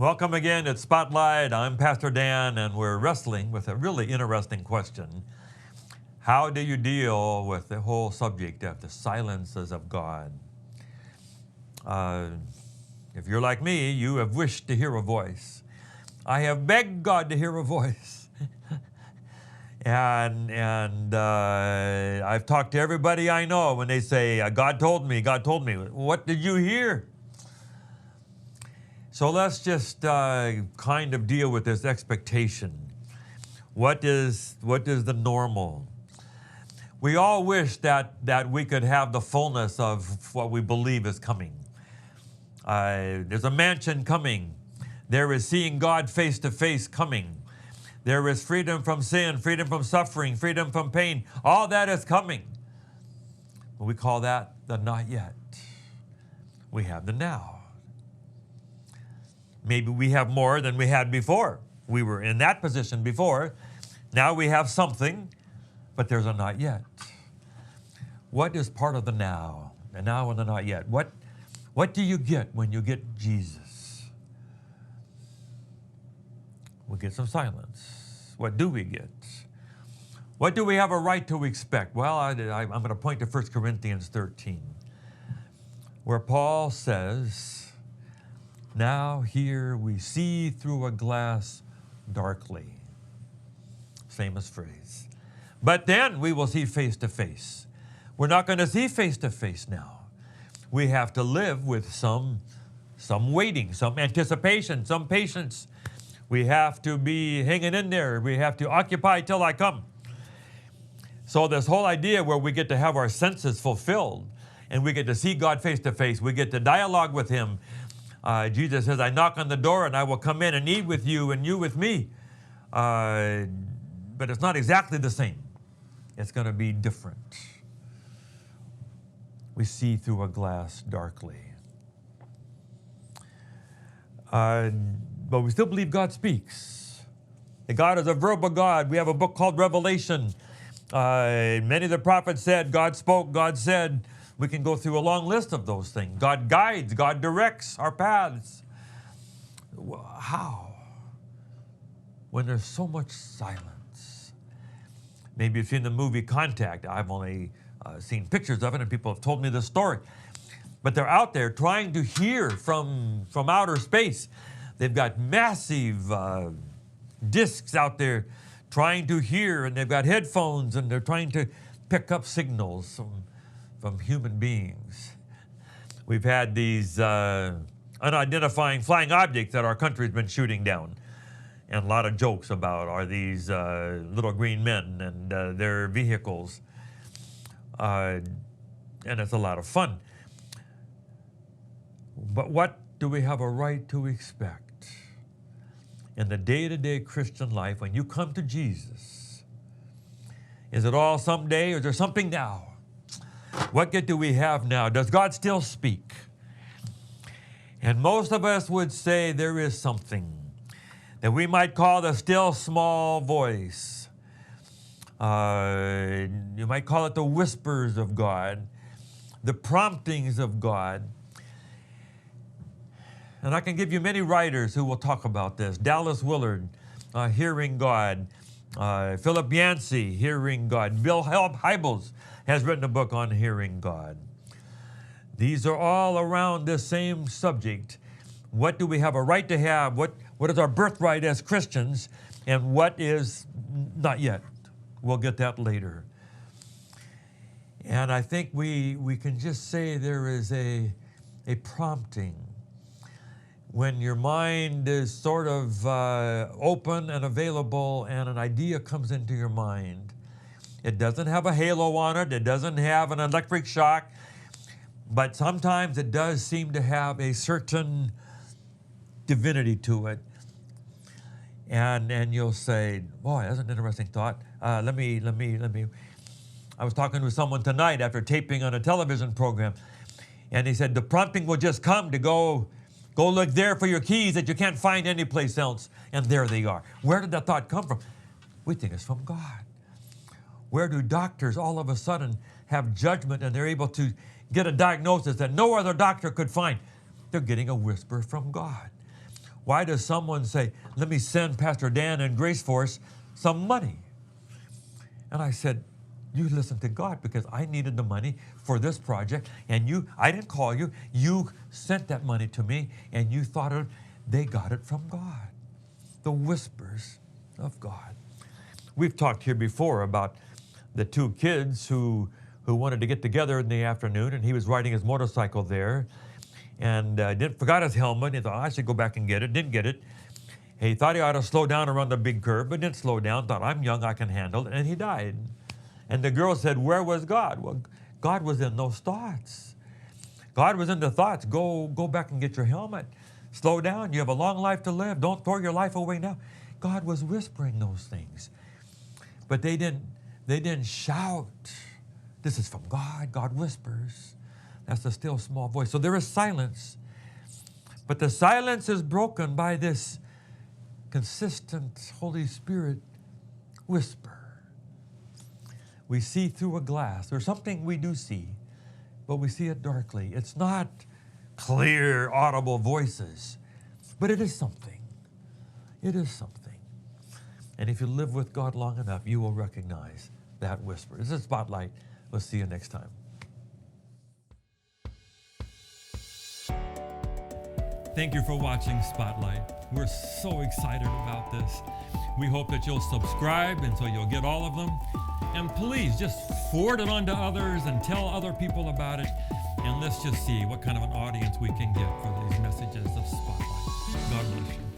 Welcome again at Spotlight. I'm Pastor Dan, and we're wrestling with a really interesting question. How do you deal with the whole subject of the silences of God? If you're like me, you have wished to hear a voice. I have begged God to hear a voice. and I've talked to everybody I know when they say, God told me, God told me. What did you hear? So let's just kind of deal with this expectation. What is the normal? We all wish that we could have the fullness of what we believe is coming. There's a mansion coming. There is seeing God face to face coming. There is freedom from sin, freedom from suffering, freedom from pain. All that is coming. We call that the not yet. We have the now. Maybe we have more than we had before. We were in that position before. Now we have something, but there's a not yet. What is part of the now? The now and the not yet. What do you get when you get Jesus? We get some silence. What do we get? What do we have a right to expect? Well, I'm going to point to 1 Corinthians 13, where Paul says, now here we see through a glass darkly. Famous phrase. But then we will see face to face. We're not going to see face to face now. We have to live with some waiting, some anticipation, some patience. We have to be hanging in there. We have to occupy till I come. So this whole idea where we get to have our senses fulfilled and we get to see God face to face, we get to dialogue with Him. Jesus says, I knock on the door and I will come in and eat with you and you with me. But it's not exactly the same. It's going to be different. We see through a glass darkly. But we still believe God speaks. That God is a verbal God. We have a book called Revelation. Many of the prophets said, God spoke, God said. We can go through a long list of those things. God guides, God directs our paths. How? When there's so much silence. Maybe you've seen the movie Contact. I've only seen pictures of it and people have told me the story. But they're out there trying to hear from outer space. They've got massive discs out there trying to hear, and they've got headphones and they're trying to pick up signals from human beings. We've had these unidentifying flying objects that our country's been shooting down. And a lot of jokes about are these little green men and their vehicles. And it's a lot of fun. But what do we have a right to expect in the day-to-day Christian life when you come to Jesus? Is it all someday or is there something now? What good do we have now? Does God still speak? And most of us would say there is something that we might call the still small voice. You might call it the whispers of God, the promptings of God. And I can give you many writers who will talk about this. Dallas Willard, Hearing God. Philip Yancey, Hearing God. Bill Hybels has written a book on hearing God. These are all around this same subject. What do we have a right to have? What is our birthright as Christians? And what is not yet? We'll get that later. And I think we can just say there is a prompting. When your mind is sort of open and available and an idea comes into your mind, it doesn't have a halo on it. It doesn't have an electric shock. But sometimes it does seem to have a certain divinity to it. And you'll say, boy, that's an interesting thought. Let me. I was talking with someone tonight after taping on a television program. And he said, the prompting will just come to go look there for your keys that you can't find anyplace else. And there they are. Where did that thought come from? We think it's from God. Where do doctors all of a sudden have judgment and they're able to get a diagnosis that no other doctor could find? They're getting a whisper from God. Why does someone say, let me send Pastor Dan and Grace Force some money? And I said, you listen to God, because I needed the money for this project, and I didn't call you. You sent that money to me, and you thought they got it from God. The whispers of God. We've talked here before about the two kids who wanted to get together in the afternoon, and he was riding his motorcycle there, and forgot his helmet. He thought, I should go back and get it. Didn't get it. He thought he ought to slow down around the big curve, but didn't slow down. Thought, I'm young, I can handle it, and he died. And the girl said, where was God? Well, God was in those thoughts. God was in the thoughts. Go back and get your helmet. Slow down. You have a long life to live. Don't throw your life away now. God was whispering those things. But they didn't shout. This is from God. God whispers. That's the still small voice. So there is silence. But the silence is broken by this consistent Holy Spirit whisper. We see through a glass. There's something we do see, but we see it darkly. It's not clear, audible voices, but it is something. It is something. And if you live with God long enough, you will recognize that whisper. This is Spotlight. We'll see you next time. Thank you for watching Spotlight. We're so excited about this. We hope that you'll subscribe, and so you'll get all of them. And please just forward it on to others and tell other people about it. And let's just see what kind of an audience we can get for these messages of Spotlight. God bless you.